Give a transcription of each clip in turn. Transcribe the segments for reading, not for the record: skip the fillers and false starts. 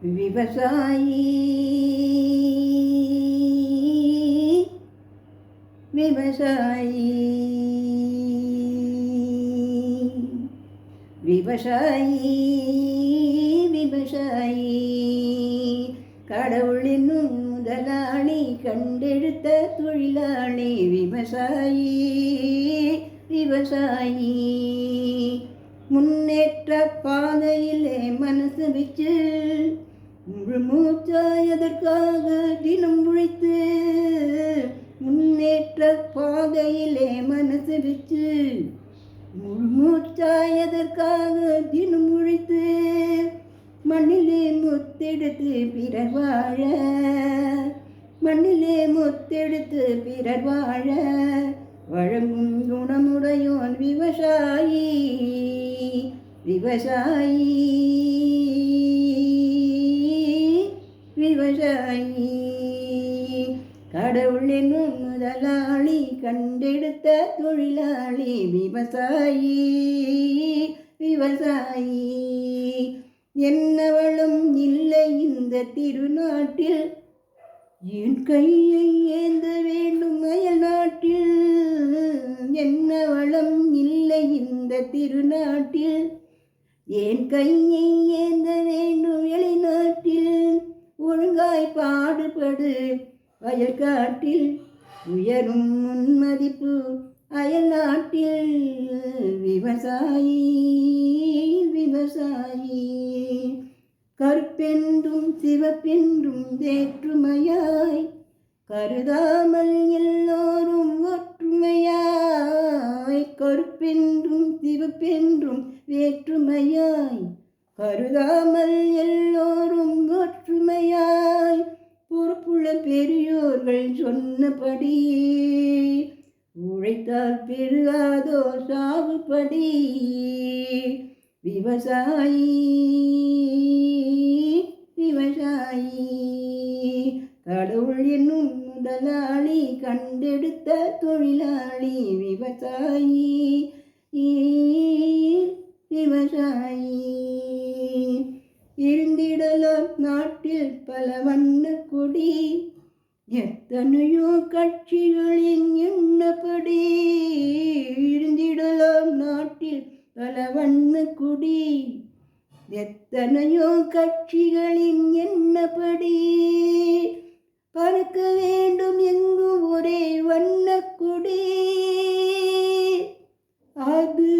விவசாயி விவசாயி விவசாயி விவசாயி கடவுளின் முதலாளி கண்டெடுத்த தொழிலாளி விவசாயி விவசாயி முன்னேற்ற பாதையிலே மனசு வச்சு முழு மூச்சாய் அதற்காக தினம் உழைத்து முன்னேற்ற பாதையிலே மனசு வச்சு முழு மூச்சாய் அதற்காக தினம் உழைத்து மண்ணிலே முத்தெடுத்து பிறர் வாழ மண்ணிலே முத்தெடுத்து பிறர் வாழ வழங்கும் குணமுடையோன் விவசாயி விவசாயி விவசாயி கடவுள் என்னும் முதலாளி கண்டெடுத்த தொழிலாளி விவசாயி விவசாயி என்னவளும் இல்லை இந்த திருநாட்டில் என் கையை ஏந்த வேண்டும் அயல் நாட்டில் என்ன வளம் இல்லை இந்த திருநாட்டில் என் கையை ஏந்த வேண்டும் வெளிநாட்டில் ஒழுங்காய் பாடுபடு வயற்காட்டில் உயரும் முன்மதிப்பு அயல் நாட்டில் விவசாயி விவசாயி கருப்பென்றும் சிவப்பென்றும் வேற்றுமையாய் கருதாமல் எல்லோரும் ஒற்றுமையாய் கருப்பென்றும் சிவப்பென்றும் வேற்றுமையாய் கருதாமல் எல்லோரும் ஒற்றுமையாய் பொறுப்புள்ள பெரியோர்கள் சொன்னபடி உழைத்தால் பெருகாதோ சாகுபடி விவசாயி விவசாயி கடவுள் என்னும் முதலாளி கண்டெடுத்த தொழிலாளி விவசாயி விவசாயி இருந்திடலாம் நாட்டில் பல வண்ண கொடி எத்தனையோ கட்சிகளின் எண்ணப்படி இருந்திடலாம் நாட்டில் பல வண்ண கொடி எத்தனையோ கட்சிகளின் எண்ணப்படி பறக்க வேண்டும் எங்கும் ஒரே வண்ணக்குடி அது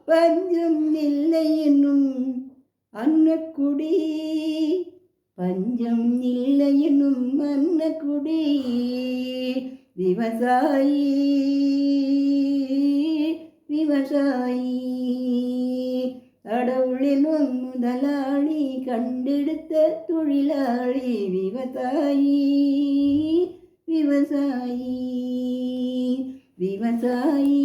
பஞ்சம் இல்லை என்னும் அன்னக்குடி பஞ்சம் இல்லை என்னும் அன்னக்குடி விவசாயி விவசாயி கடவுளினும் முதலாளி கண்டெடுத்த தொழிலாளி விவசாயி விவசாயி விவசாயி